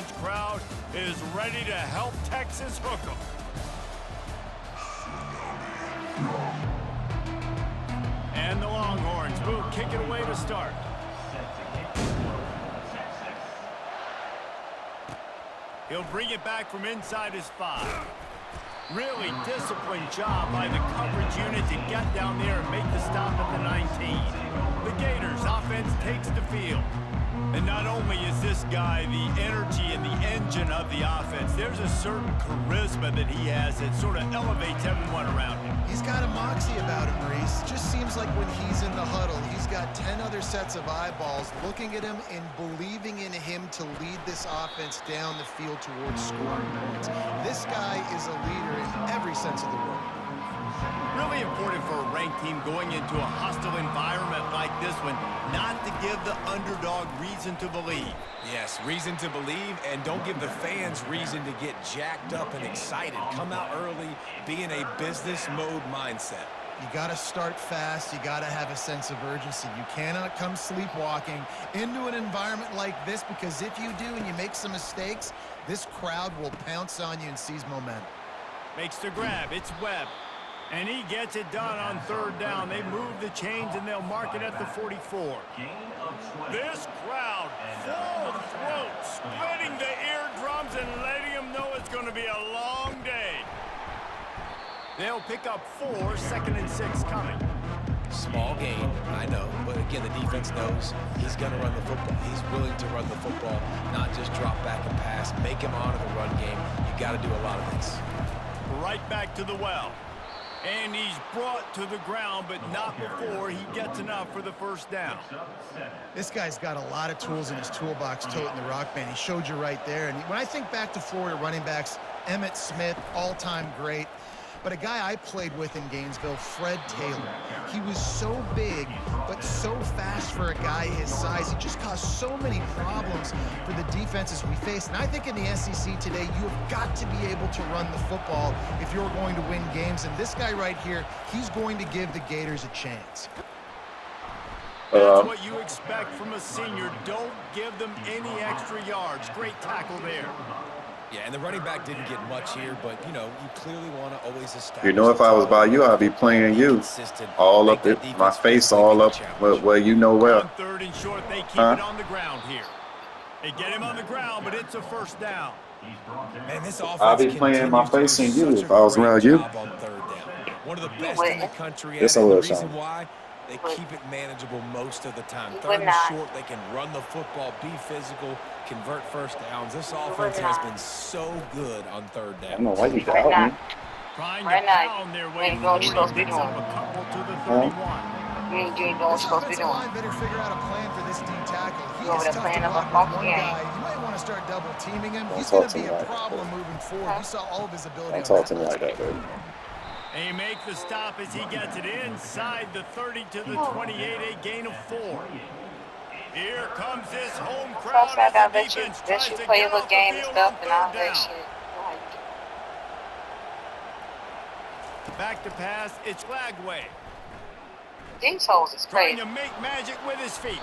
Orange crowd is ready to help Texas hook 'em. And the Longhorns will kick it away to start. He'll bring it back from inside his 5. Really disciplined job by the coverage unit to get down there and make the stop at the 19. The Gators offense takes the field. And not only is this guy the energy and the engine of the offense, there's a certain charisma that he has that sort of elevates everyone around him. He's got a moxie about him, Reese. Just seems like when he's in the huddle, he's got 10 other sets of eyeballs looking at him and believing in him to lead this offense down the field towards scoring points. This guy is a leader in every sense of the word. Really important for a ranked team going into a hostile environment like this one, not to give the underdog reason to believe. Yes, reason to believe, and don't give the fans reason to get jacked up and excited. Come out early, be in a business mode mindset. You got to start fast. You got to have a sense of urgency. You cannot come sleepwalking into an environment like this, because if you do and you make some mistakes, this crowd will pounce on you and seize momentum. Makes the grab. It's Webb. And he gets it done on 3rd down. They move the chains, and they'll mark it at the 44. This crowd, full throat, splitting the eardrums and letting them know it's going to be a long day. They'll pick up 4, 2nd and 6 coming. Small gain, I know, but again, the defense knows he's going to run the football. He's willing to run the football, not just drop back and pass, make him honor the run game. You got to do a lot of this. Right back to the well. And he's brought to the ground, but not before he gets enough for the 1st down. This guy's got a lot of tools in his toolbox toting the rock band. He showed you right there. And when I think back to Florida running backs, Emmitt Smith, all-time great. But a guy I played with in Gainesville, Fred Taylor. He was so big, but so fast for a guy his size. He just caused so many problems for the defenses we faced. And I think in the SEC today, you have got to be able to run the football if you're going to win games. And this guy right here, he's going to give the Gators a chance. That's what you expect from a senior. Don't give them any extra yards. Great tackle there. Yeah, and the running back didn't get much here, but, you know, you clearly want to always establish. You know, if I was by you, I'd be playing you. All up it, my face all up where you know where. On 3rd and short, they keep it on the ground here. They get him on the ground, but it's a 1st down. Man, this offense I'd be playing my face in you if I was around you. One of the best in the country. Yes, I and the will, reason son. why they keep it manageable most of the time. 3rd and short, they can run the football, be physical, convert 1st downs. This offense has been so good on 3rd down. I don't know why you doubt me. Trying to pound their way forward. Picks up a couple to the 31. This offensive line better figure out a plan for this D tackle. He is tough to block with one guy. You might want to start double teaming him. He's going to be a problem moving forward. You saw all of his ability. Don't talk to me like that, baby. They make the stop as he gets it inside the 30 to the 28, a gain of 4. Here comes this home crowd as the defense tries to get off the field on 3rd down. Back to pass, it's Lagway. These holes is Trying crazy. to make magic with his feet.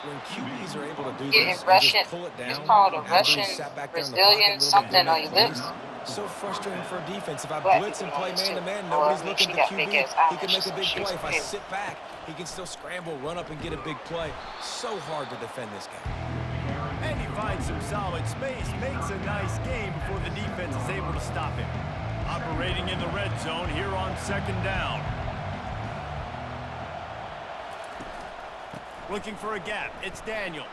When QBs are able to do Getting this, Russian, just pull it down. it's called a after Russian, he sat back there in the Brazilian, pocket a little something bit, on your lips. So frustrating for a defense. If I What? blitz and play man-to-man, Oh, nobody's she looking at got the big QB. ass He can make a big eyelashes. play. If I She's sit back, he can still scramble, run up, and get a big play. So hard to defend this guy. And he finds some solid space, makes a nice game before the defense is able to stop him. Operating in the red zone here on 2nd down. Looking for a gap, it's Daniels.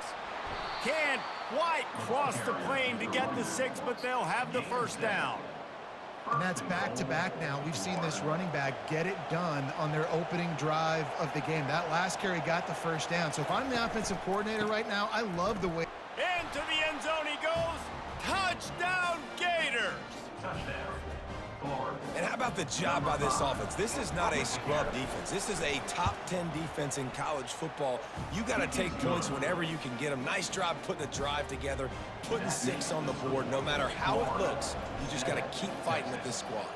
Can't quite cross the plane to get the 6, but they'll have the 1st down. And that's back-to-back now. We've seen this running back get it done on their opening drive of the game. That last carry got the 1st down. So if I'm the offensive coordinator right now, I love the way. Into the end zone he goes. Touchdown, Gators. And how about the job by this offense? This is not a scrub defense. This is a top 10 defense in college football. You got to take points whenever you can get them. Nice job putting a drive together, putting 6 on the board. No matter how it looks, you just got to keep fighting with this squad.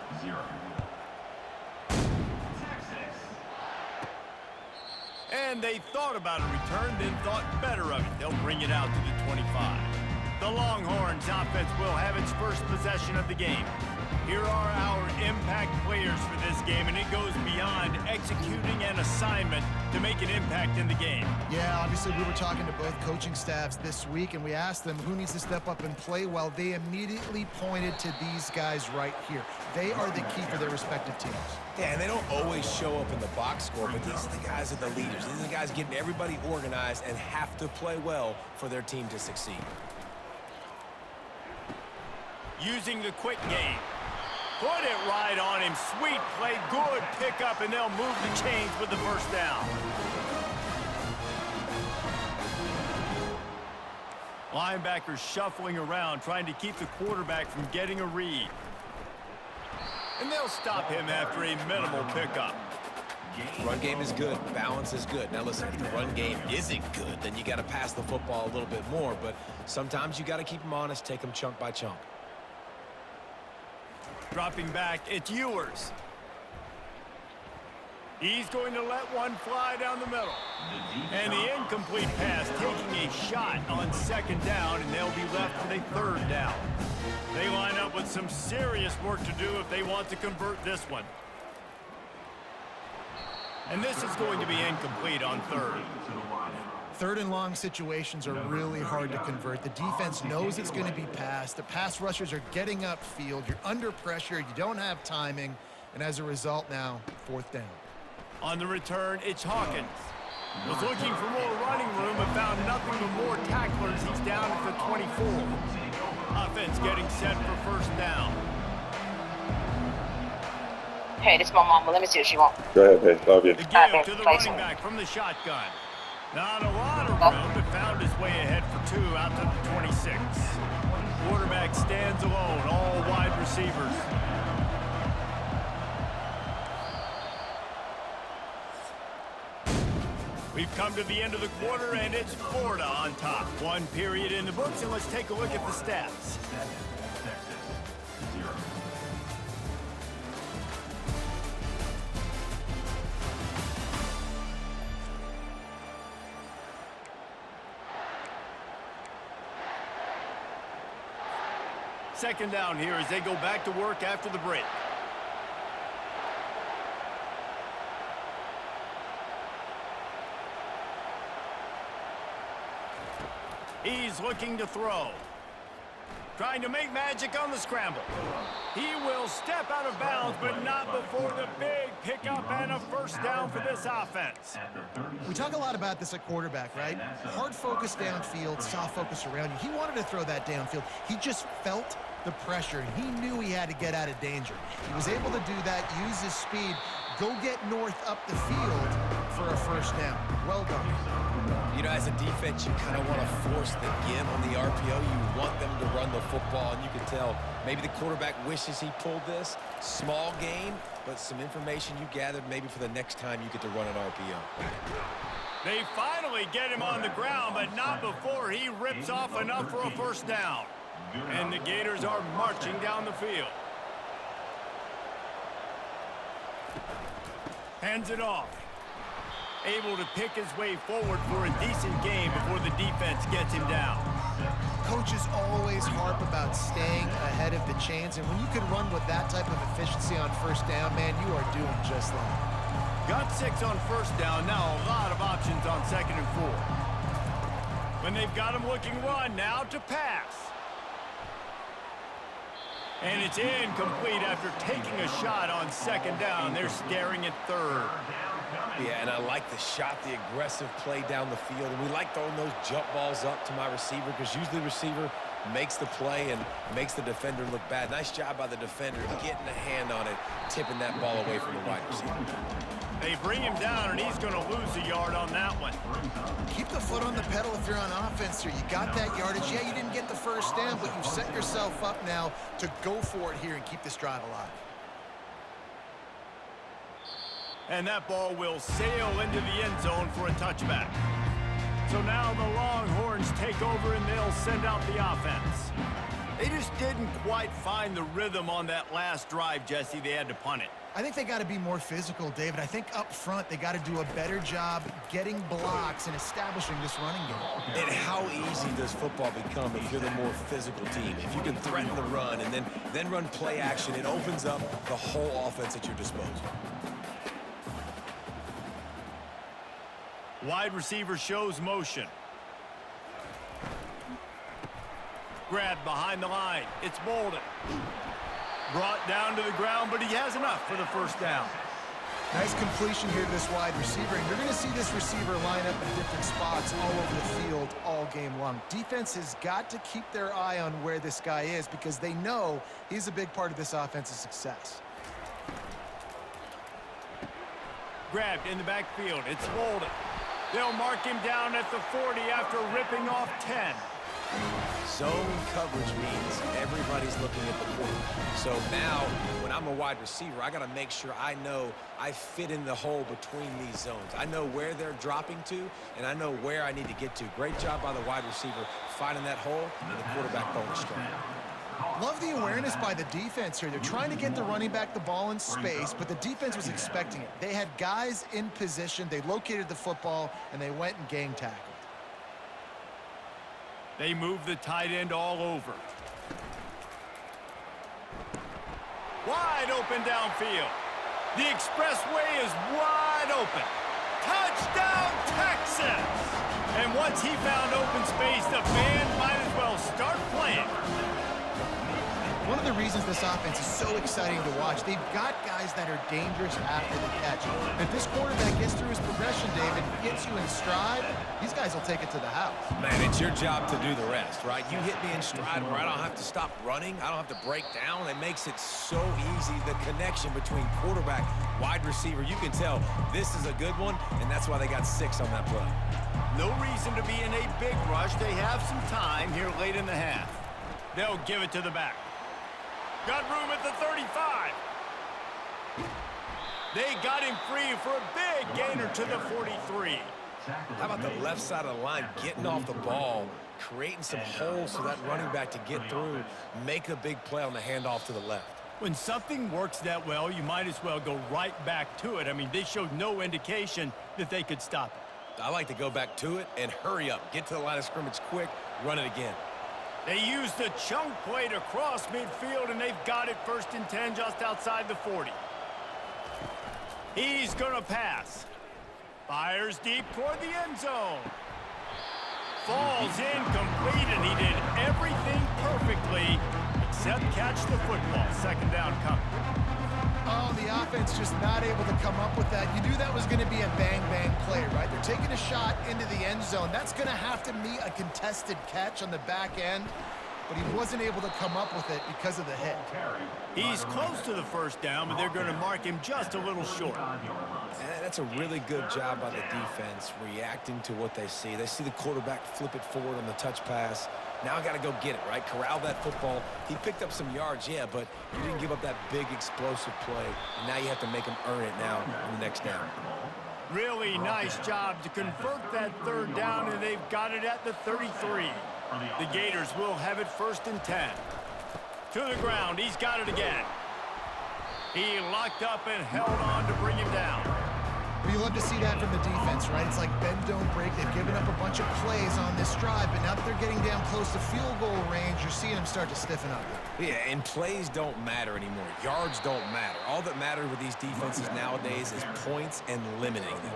And they thought about a return, then thought better of it. They'll bring it out to the 25. The Longhorns offense will have its first possession of the game. Here are our impact players for this game, and it goes beyond executing an assignment to make an impact in the game. Yeah, obviously we were talking to both coaching staffs this week, and we asked them who needs to step up and play well. They immediately pointed to these guys right here. They are the key for their respective teams. Yeah, and they don't always show up in the box score, but these are the guys that are the leaders. These are the guys getting everybody organized and have to play well for their team to succeed. Using the quick game. Put it right on him. Sweet play. Good pickup, and they'll move the chains with the first down. Linebackers shuffling around, trying to keep the quarterback from getting a read. And they'll stop him after a minimal pickup. Run game is good. Balance is good. Now, listen, if the run game isn't good, then you got to pass the football a little bit more. But sometimes you got to keep them honest, take them chunk by chunk. Dropping back, it's Ewers. He's going to let one fly down the middle. And the incomplete pass taking a shot on second down, and they'll be left with a third down. They line up with some serious work to do if they want to convert this one. And this is going to be incomplete on third. Third and long situations are really hard to convert. The defense knows it's going to be passed. The pass rushers are getting upfield. You're under pressure. You don't have timing. And as a result now, fourth down. On the return, it's Hawkins. Was looking for more running room but found nothing but more tacklers. He's down at the 24. Offense getting set for first down. Hey, this is my mama. Let me see what she wants. Go ahead, babe. Love you. The give to the running back from the shotgun. Not a lot of room, but found his way ahead for two out to the 26. Quarterback stands alone, all wide receivers. We've come to the end of the quarter, and it's Florida on top. One period in the books, and let's take a look at the stats. Second down here as they go back to work after the break. He's looking to throw. Trying to make magic on the scramble. He will step out of bounds, but not before the big pickup and a first down for this offense. We talk a lot about this at quarterback, right? Hard focus downfield, soft focus around you. He wanted to throw that downfield. He just felt the pressure. He knew he had to get out of danger. He was able to do that, use his speed, go get north up the field for a first down. Well done. You know, as a defense, you kind of want to force the give on the RPO. You want them to run the football, and you can tell maybe the quarterback wishes he pulled this. Small gain, but some information you gathered maybe for the next time you get to run an RPO. They finally get him on the ground, but not before he rips off enough for a first down. And the Gators are marching down the field. Hands it off. Able to pick his way forward for a decent game before the defense gets him down. Coaches always harp about staying ahead of the chains, and when you can run with that type of efficiency on first down, man, you are doing just that. Got 6 on first down, now a lot of options on second and 4. When they've got him looking run, now to pass. And it's incomplete after taking a shot on second down. They're staring at third. Yeah, and I like the shot, the aggressive play down the field. And we like throwing those jump balls up to my receiver because usually the receiver makes the play and makes the defender look bad. Nice job by the defender getting a hand on it, tipping that ball away from the wide receiver. They bring him down, and he's going to lose a yard on that one. Keep the foot on the pedal if you're on offense here. You got that yardage. Yeah, you didn't get the first down, but you've set yourself up now to go for it here and keep this drive alive. And that ball will sail into the end zone for a touchback. So now the Longhorns take over, and they'll send out the offense. They just didn't quite find the rhythm on that last drive, Jesse. They had to punt it. I think they got to be more physical, David. I think up front they got to do a better job getting blocks and establishing this running game. And how easy does football become if you're the more physical team? If you can threaten the run and then run play action, it opens up the whole offense at your disposal. Wide receiver shows motion. Grabbed behind the line. It's Bolden. Brought down to the ground, but he has enough for the first down. Nice completion here to this wide receiver, and you're going to see this receiver line up in different spots all over the field all game long. Defense has got to keep their eye on where this guy is because they know he's a big part of this offense's success. Grabbed in the backfield. It's Bolden. They'll mark him down at the 40 after ripping off 10. Zone coverage means everybody's looking at the quarterback. So now, when I'm a wide receiver, I got to make sure I know I fit in the hole between these zones. I know where they're dropping to, and I know where I need to get to. Great job by the wide receiver finding that hole, and the quarterback bonus strong. Love the awareness by the defense here. They're trying to get the running back the ball in space, but the defense was expecting it. They had guys in position. They located the football, and they went and gang tackled. They move the tight end all over. Wide open downfield. The expressway is wide open. Touchdown, Texas! And once he found open space, the band might as well start playing. One of the reasons this offense is so exciting to watch, they've got guys that are dangerous after the catch. And if this quarterback gets through his progression, David, gets you in stride, these guys will take it to the house. Man, it's your job to do the rest, right? You hit me in stride where I don't have to stop running. I don't have to break down. It makes it so easy, the connection between quarterback, wide receiver. You can tell this is a good one, and that's why they got 6 on that play. No reason to be in a big rush. They have some time here late in the half. They'll give it to the back. Got room at the 35. They got him free for a big gainer to the 43. How about the left side of the line getting off the ball, creating some holes for that running back to get through, make a big play on the handoff to the left. When something works that well, you might as well go right back to it. I mean, they showed no indication that they could stop it. I like to go back to it and hurry up. Get to the line of scrimmage quick, run it again. They used a chunk play to cross midfield, and they've got it 1st and 10 just outside the 40. He's going to pass. Fires deep toward the end zone. Falls incomplete, and he did everything perfectly except catch the football. 2nd down coming. Oh, the offense just not able to come up with that. You knew that was going to be a bang-bang play, right? They're taking a shot into the end zone. That's going to have to meet a contested catch on the back end, but he wasn't able to come up with it because of the hit. He's close to the 1st down, but they're going to mark him just a little short. And that's a really good job by the defense, reacting to what they see. They see the quarterback flip it forward on the touch pass. Now I got to go get it, right? Corral that football. He picked up some yards, yeah, but you didn't give up that big explosive play. And now you have to make him earn it now on the next down. Really nice job to convert that 3rd down, and they've got it at the 33. The Gators will have it 1st and 10. To the ground, he's got it again. He locked up and held on to bring him down. Well, you love to see that from the defense, right? It's like bend, don't break. They've given up a bunch of plays on this drive, but now that they're getting down close to field goal range, you're seeing them start to stiffen up. Yeah, and plays don't matter anymore. Yards don't matter. All that matters with these defenses nowadays is points and limiting them.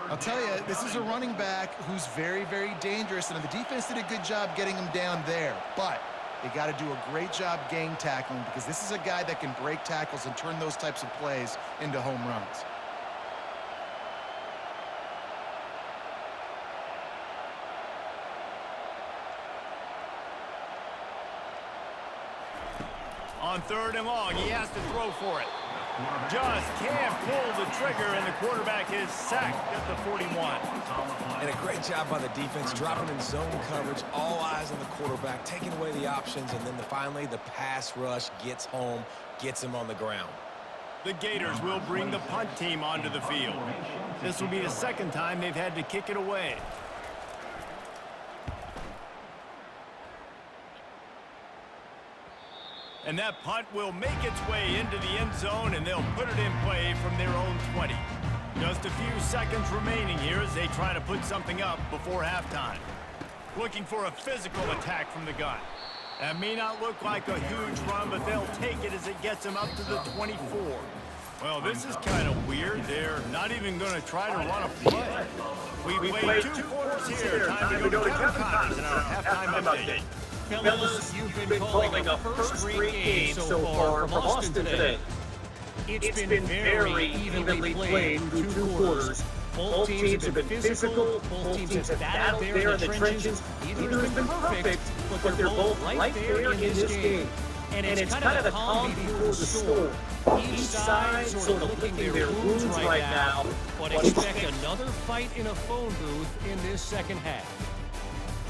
I'll tell you, this is a running back who's very, very dangerous, and the defense did a good job getting him down there, but they got to do a great job gang tackling because this is a guy that can break tackles and turn those types of plays into home runs. On 3rd and long, he has to throw for it. Just can't pull the trigger, and the quarterback is sacked at the 41. And a great job by the defense, dropping in zone coverage, all eyes on the quarterback, taking away the options, and then finally the pass rush gets home, gets him on the ground. The Gators will bring the punt team onto the field. This will be the 2nd time they've had to kick it away. And that punt will make its way into the end zone, and they'll put it in play from their own 20. Just a few seconds remaining here as they try to put something up before halftime. Looking for a physical attack from the gun. That may not look like a huge run, but they'll take it as it gets them up to the 24. Well, this is kind of weird. They're not even going to try to run a play. We played 2 quarters here. Time to go to Kevin Connors in our halftime update. Fellas, you've been calling a first-rate game so far from Austin today. It's been very evenly played through 2 quarters. Both teams have been physical, both teams have battled there in the trenches. Neither has been perfect, but they're both right there in this game. And it's kind of the calm before the storm. Each side sort of licking their wounds right now, but expect another fight in a phone booth in this second half.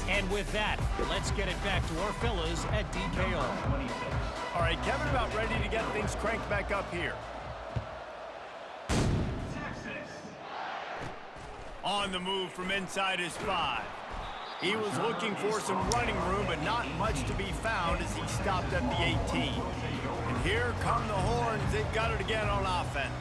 And with that, let's get it back to our fellas at DKR. All right, Kevin, about ready to get things cranked back up here. On the move from inside his 5. He was looking for some running room, but not much to be found as he stopped at the 18. And here come the Horns. They've got it again on offense.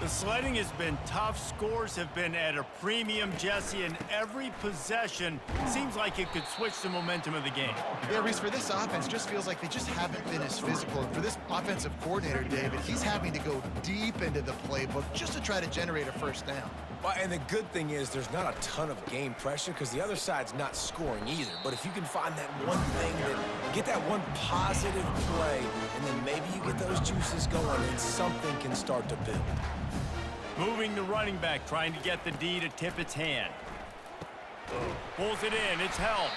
The sledding has been tough. Scores have been at a premium, Jesse, and every possession seems like it could switch the momentum of the game. Yeah, Reese, for this offense, just feels like they just haven't been as physical. And for this offensive coordinator, David, he's having to go deep into the playbook just to try to generate a first down. Well, and the good thing is there's not a ton of game pressure because the other side's not scoring either. But if you can find that one thing, that get that one positive play, and then maybe you get those juices going and something can start to build. Moving the running back, trying to get the D to tip its hand. Pulls it in, it's held.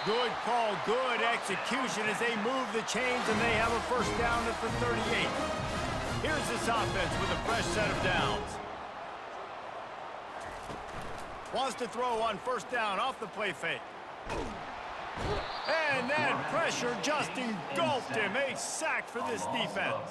Good call, good execution as they move the chains and they have a first down at the 38. Here's this offense with a fresh set of downs. Wants to throw on first down off the play fake. And that pressure just engulfed him. A sack for this defense.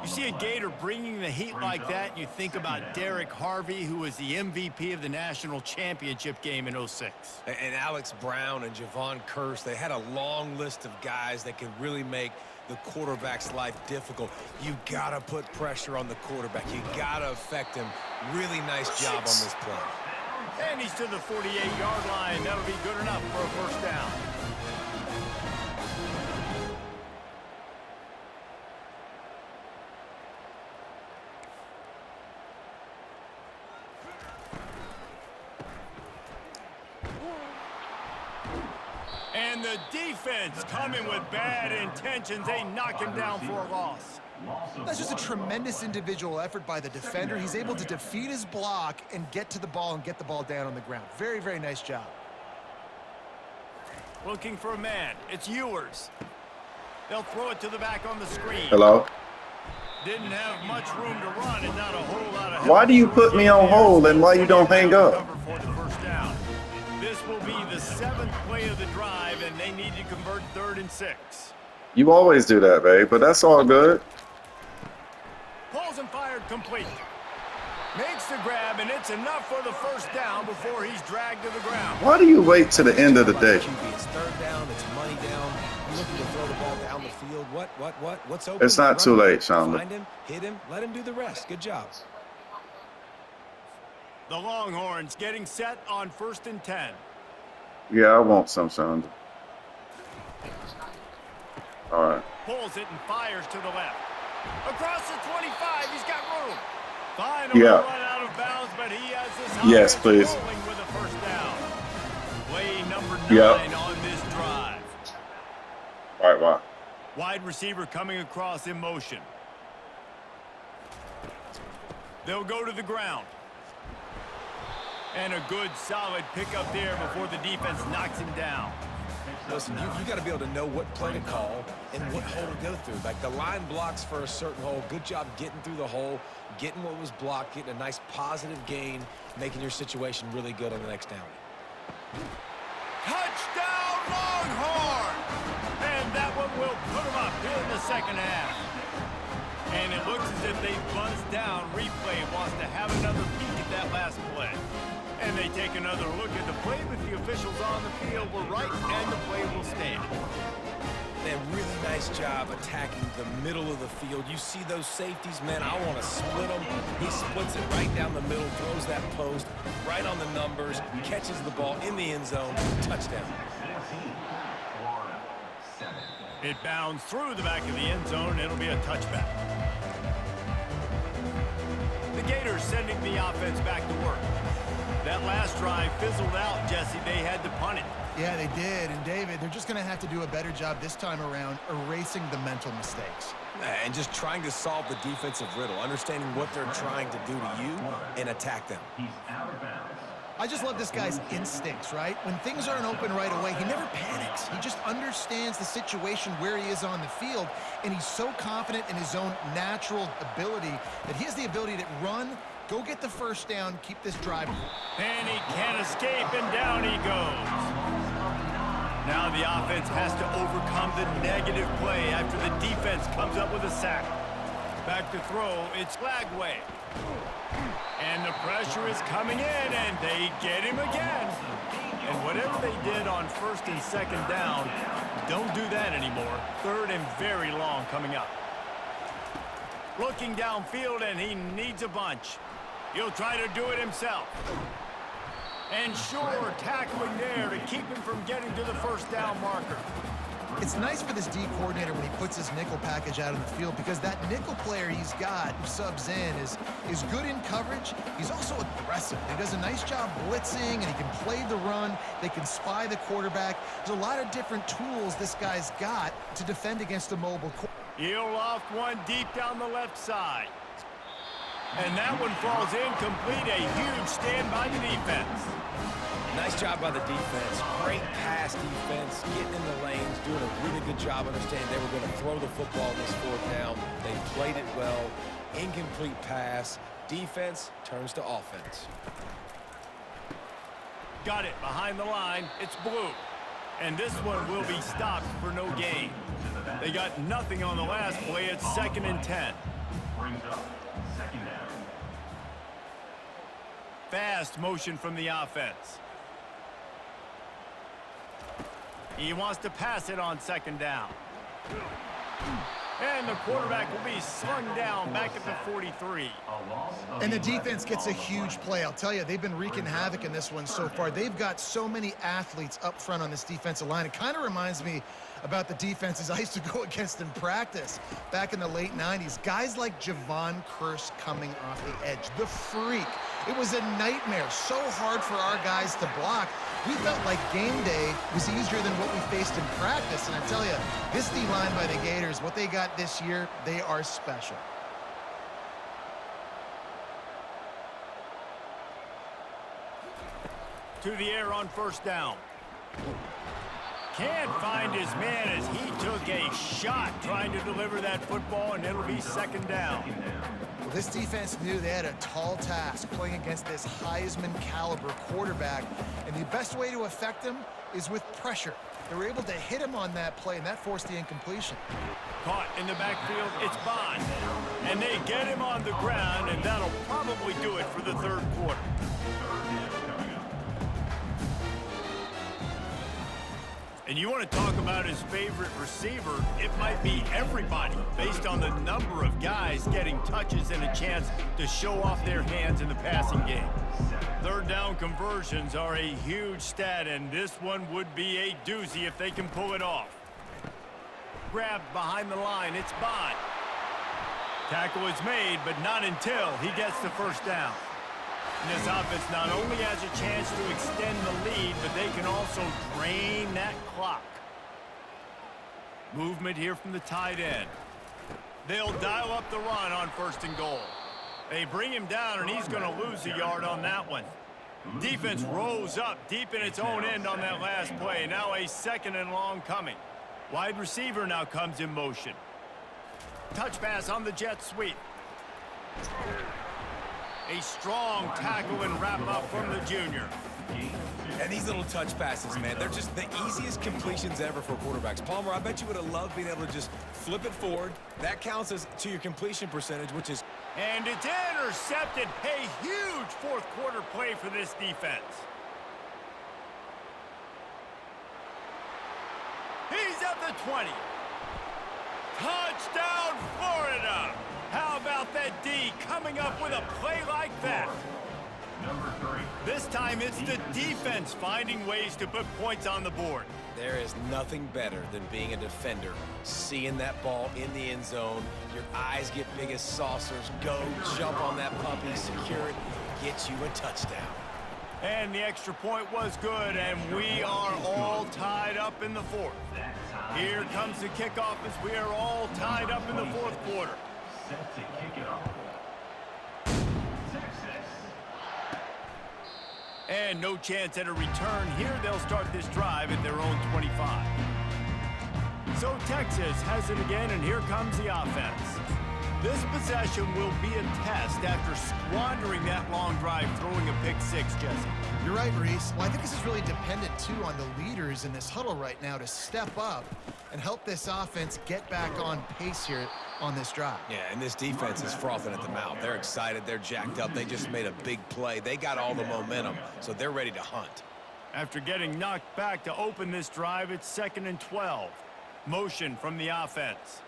You see a Gator bringing the heat like that, and you think about Derek Harvey, who was the MVP of the national championship game in '06. And Alex Brown and Javon Curse, they had a long list of guys that could really make the quarterback's life difficult. You got to put pressure on the quarterback. You got to affect him. Really nice job on this play. And he's to the 48-yard line. That'll be good enough for a first down. And the defense coming with bad intentions. They knock him down for a loss. That's just a tremendous individual effort by the defender. He's able to defeat his block and get to the ball and get the ball down on the ground. Very, very nice job. Looking for a man. It's Ewers. They'll throw it to the back on the screen. Hello? Didn't have much room to run and not a whole lot of help. Why do you put me on hold and why you don't hang up? For the first down. This will be the 7th play of the drive, and they need to convert 3rd and 6. You always do that, babe, but that's all good. Pulls and fired complete. Makes the grab, and it's enough for the first down before he's dragged to the ground. Why do you wait to the end of the day? It's 3rd down, it's money down. You're looking to throw the ball down the field. What's open? It's not too late, Shonda. Find him, hit him, let him do the rest. Good job. The Longhorns getting set on 1st and 10. Yeah, I want some, Shonda. All right. Pulls it and fires to the left. Across the 25, he's got room. Finally run out of bounds, but he has this offense rolling with a first down. Play number 9 on this drive. All right, wow. Wide receiver coming across in motion. They'll go to the ground. And a good, solid pickup there before the defense knocks him down. Listen, you got to be able to know what play to call and what hole to go through. Like the line blocks for a certain hole. Good job getting through the hole, getting what was blocked, getting a nice positive gain, making your situation really good on the next down. Touchdown, Longhorns! And that one will put them up here in the second half. And it looks as if they buzzed down. Replay wants to have another peek at that last play. And they take another look at the play, but the officials on the field were right, and the play will stand. And really nice job attacking the middle of the field. You see those safeties, man, I want to split them. He splits it right down the middle, throws that post, right on the numbers, catches the ball in the end zone, touchdown. It bounds through the back of the end zone. It'll be a touchback. The Gators sending the offense back to work. That last drive fizzled out, Jesse. They had to punt it. Yeah, they did. And, David, they're just going to have to do a better job this time around erasing the mental mistakes. And just trying to solve the defensive riddle, understanding what they're trying to do to you and attack them. I just love this guy's instincts, right? When things aren't open right away, he never panics. He just understands the situation where he is on the field, and he's so confident in his own natural ability that he has the ability to run, go get the first down, keep this drive. And he can't escape, and down he goes. Now the offense has to overcome the negative play after the defense comes up with a sack. Back to throw, it's Lagway. And the pressure is coming in, and they get him again. And whatever they did on first and second down, don't do that anymore. Third and very long coming up. Looking downfield, and he needs a bunch. He'll try to do it himself. And sure, tackling there to keep him from getting to the first down marker. It's nice for this D coordinator when he puts his nickel package out on the field, because that nickel player he's got who subs in is good in coverage. He's also aggressive. He does a nice job blitzing, and he can play the run. They can spy the quarterback. There's a lot of different tools this guy's got to defend against a mobile quarterback. He'll loft one deep down the left side. And that one falls incomplete. A huge stand by the defense. Nice job by the defense. Great pass defense, getting in the lanes, doing a really good job understanding they were going to throw the football in this fourth down. They played it well. Incomplete pass. Defense turns to offense. Got it behind the line. It's blue. And this one will be stopped for no gain. They got nothing on the last play. It's 2nd and 10. Fast motion from the offense. He wants to pass it on 2nd down. And the quarterback will be slung down back at the 43. And the defense gets a huge play. I'll tell you, they've been wreaking havoc in this one so far. They've got so many athletes up front on this defensive line. It kind of reminds me about the defenses I used to go against in practice back in the late 90s. Guys like Javon Curse coming off the edge. The freak. It was a nightmare. So hard for our guys to block. We felt like game day was easier than what we faced in practice. And I tell you, this D-line by the Gators, what they got this year, they are special. To the air on 1st down. Can't find his man as he took a shot trying to deliver that football, and it'll be 2nd down. Well, this defense knew they had a tall task playing against this Heisman caliber quarterback, and the best way to affect him is with pressure. They were able to hit him on that play, and that forced the incompletion. Caught in the backfield, it's Bond. And they get him on the ground, and that'll probably do it for the 3rd quarter. And you want to talk about his favorite receiver, it might be everybody, based on the number of guys getting touches and a chance to show off their hands in the passing game. 3rd down conversions are a huge stat, and this one would be a doozy if they can pull it off. Grabbed behind the line, it's Bond. Tackle is made, but not until he gets the 1st down. And this offense not only has a chance to extend the lead, but they can also drain that clock. Movement here from the tight end. They'll dial up the run on 1st and goal. They bring him down, and he's going to lose a yard on that one. Defense rolls up deep in its own end on that last play. Now a 2nd and long coming. Wide receiver now comes in motion. Touch pass on the jet sweep. A strong tackle and wrap up from the junior. And these little touch passes, man, they're just the easiest completions ever for quarterbacks. Palmer, I bet you would have loved being able to just flip it forward. That counts as to your completion percentage, which is... And it's intercepted. A huge 4th quarter play for this defense. He's at the 20. Touchdown, Florida! How about that D coming up with a play like that? This time it's the defense finding ways to put points on the board. There is nothing better than being a defender, seeing that ball in the end zone, your eyes get big as saucers, go jump on that puppy, secure it, get you a touchdown. And the extra point was good, and we are all tied up in the fourth. Here comes the kickoff as we are all tied up in the fourth quarter. Set to kick it off. Texas. And no chance at a return here. They'll start this drive at their own 25. So Texas has it again, and here comes the offense. This possession will be a test after squandering that long drive, throwing a pick six, Jesse. You're right, Reese. Well, I think this is really dependent, too, on the leaders in this huddle right now to step up and help this offense get back on pace here on this drive. Yeah, and this defense is frothing at the mouth. They're excited. They're jacked up. They just made a big play. They got all the momentum, so they're ready to hunt. After getting knocked back to open this drive, it's 2nd and 12. Motion from the offense.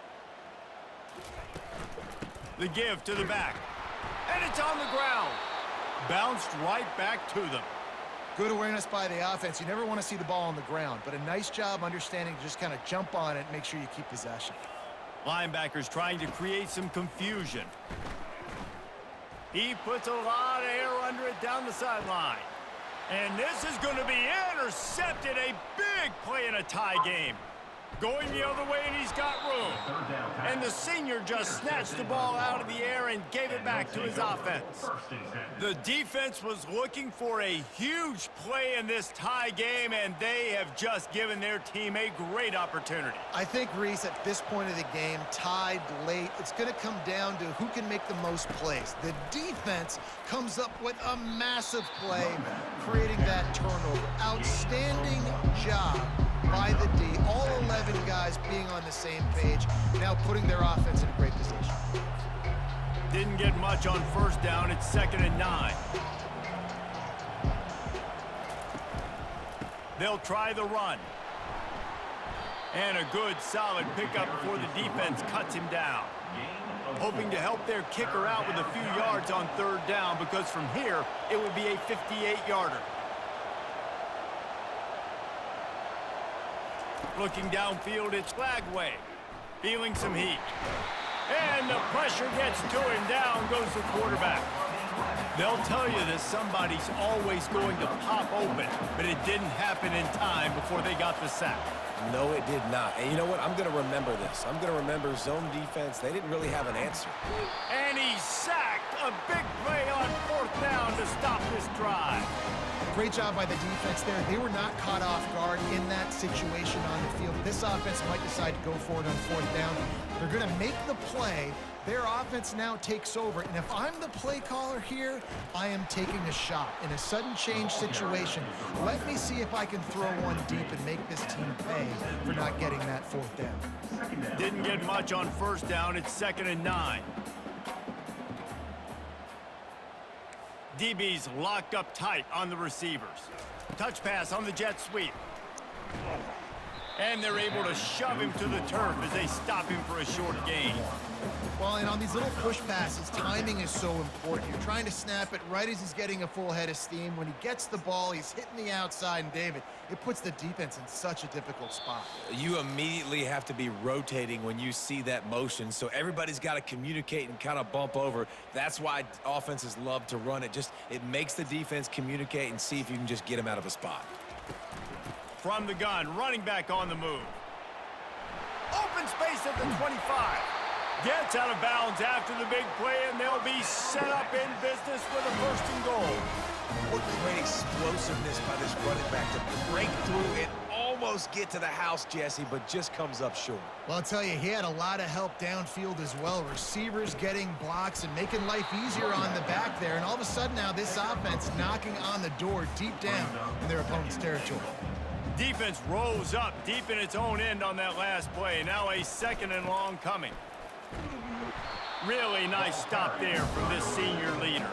The give to the back. And it's on the ground. Bounced right back to them. Good awareness by the offense. You never want to see the ball on the ground, but a nice job understanding to just kind of jump on it and make sure you keep possession. Linebackers trying to create some confusion. He puts a lot of air under it down the sideline. And this is going to be intercepted. A big play in a tie game. Going the other way, and he's got room. And the senior just snatched the ball out of the air and gave it back to his offense. The defense was looking for a huge play in this tie game, and they have just given their team a great opportunity. I think, Reese, at this point of the game, tied late, it's going to come down to who can make the most plays. The defense comes up with a massive play, creating that turnover. Outstanding job by the D, all 11 guys being on the same page, now putting their offense in a great position. Didn't get much on first down. It's 2nd and 9. They'll try the run. And a good, solid pickup before the defense cuts him down. Hoping to help their kicker out with a few yards on 3rd down, because from here, it would be a 58-yarder. Looking downfield, it's Flagway. Feeling some heat. And the pressure gets to him. Down goes the quarterback. They'll tell you that somebody's always going to pop open, but it didn't happen in time before they got the sack. No, it did not. And you know what? I'm going to remember this. I'm going to remember zone defense. They didn't really have an answer. And he's sacked. A big play on 4th down to stop this drive. Great job by the defense there. They were not caught off guard in that situation on the field. This offense might decide to go for it on 4th down. They're going to make the play. Their offense now takes over. And if I'm the play caller here, I am taking a shot. In a sudden change situation, let me see if I can throw one deep and make this team pay for not getting that 4th down. Didn't get much on 1st down. It's 2nd and 9. DB's locked up tight on the receivers. Touch pass on the jet sweep. And they're able to shove him to the turf as they stop him for a short gain. Well, and on these little push passes, timing is so important. You're trying to snap it right as he's getting a full head of steam. When he gets the ball, he's hitting the outside, and David, it puts the defense in such a difficult spot. You immediately have to be rotating when you see that motion, so everybody's got to communicate and kind of bump over. That's why offenses love to run it. It makes the defense communicate and see if you can just get him out of a spot. From the gun, running back on the move. Open space at the 25. Gets out of bounds after the big play, and they'll be set up in business with a 1st and goal. What great explosiveness by this running back to break through and almost get to the house, Jesse, but just comes up short. Well, I'll tell you, he had a lot of help downfield as well. Receivers getting blocks and making life easier on the back there. And all of a sudden now, this offense knocking on the door deep down in their opponent's territory. Defense rose up deep in its own end on that last play. Now a 2nd and long coming. Really nice stop there from this senior leader.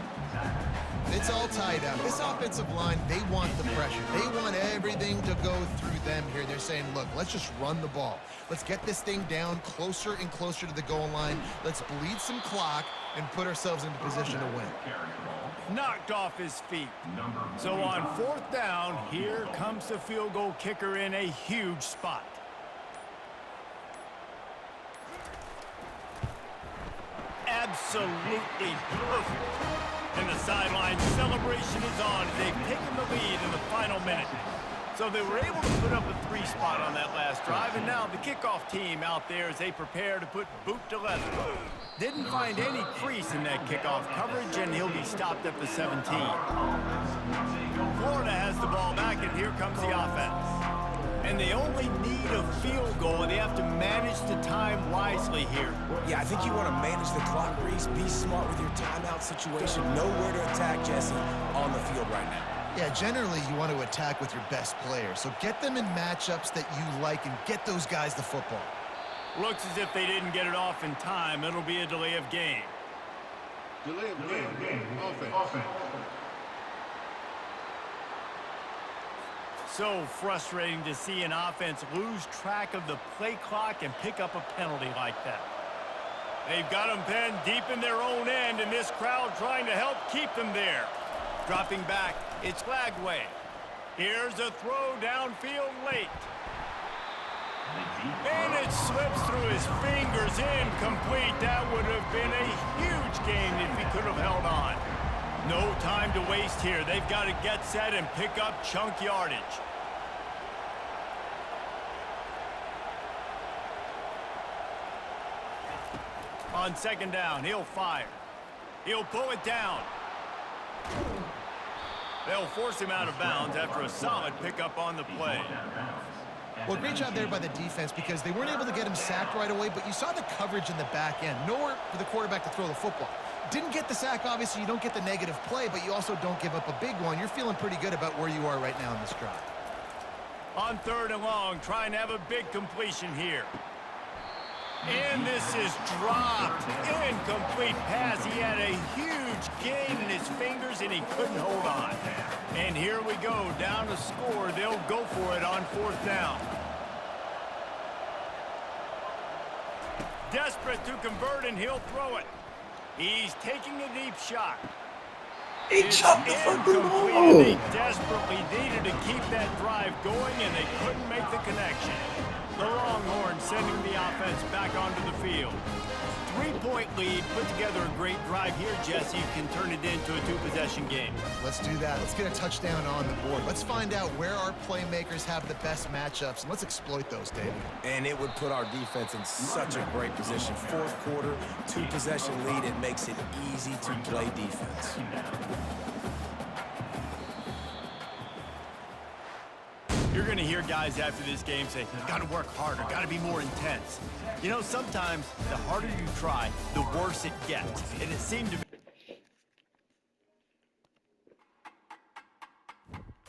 It's all tied up. This offensive line, they want the pressure. They want everything to go through them here. They're saying, look, let's just run the ball. Let's get this thing down closer and closer to the goal line. Let's bleed some clock and put ourselves into position to win. Knocked off his feet. So on 4th down, here comes the field goal kicker in a huge spot. Absolutely perfect. And the sideline celebration is on as they've taken the lead in the final minute. So they were able to put up a 3 spot on that last drive, and now the kickoff team out there as they prepare to put boot to leather. Didn't find any crease in that kickoff coverage, and he'll be stopped at the 17. Florida has the ball back, and here comes the offense. And they only need a field goal, and they have to manage the time wisely here. Yeah, I think you want to manage the clock, Reese. Be smart with your timeout situation. Know where to attack Jesse on the field right now. Yeah, generally you want to attack with your best player. So get them in matchups that you like and get those guys the football. Looks as if they didn't get it off in time. It'll be a delay of game. Delay of game. Offense. So frustrating to see an offense lose track of the play clock and pick up a penalty like that. They've got them penned deep in their own end, and this crowd trying to help keep them there. Dropping back, it's Lagway. Here's a throw downfield late. And it slips through his fingers, incomplete. That would have been a huge gain if he could have held on. No time to waste here. They've got to get set and pick up chunk yardage. On 2nd down, he'll fire. He'll pull it down. They'll force him out of bounds after a solid pickup on the play. Well, great job there by the defense because they weren't able to get him sacked right away, but you saw the coverage in the back end. Nowhere for the quarterback to throw the football. Didn't get the sack, obviously. You don't get the negative play, but you also don't give up a big one. You're feeling pretty good about where you are right now in this drive. On 3rd and long, trying to have a big completion here. And this is dropped. Incomplete pass. He had a huge gain in his fingers, and he couldn't hold on. And here we go, down to score. They'll go for it on 4th down. Desperate to convert, and he'll throw it. He's taking a deep shot. He chopped the fucking Incomplete. ball. They desperately needed to keep that drive going, and they couldn't make the connection. The Longhorns sending the offense back onto the field. 3-point lead, put together a great drive here, Jesse. You can turn it into a 2-possession game. Let's do that. Let's get a touchdown on the board. Let's find out where our playmakers have the best matchups, and let's exploit those, David. And it would put our defense in such a great position. 4th quarter, 2-possession lead. It makes it easy to play defense. You're going to hear guys after this game say, got to work harder, got to be more intense. You know, sometimes the harder you try, the worse it gets. And it seemed to be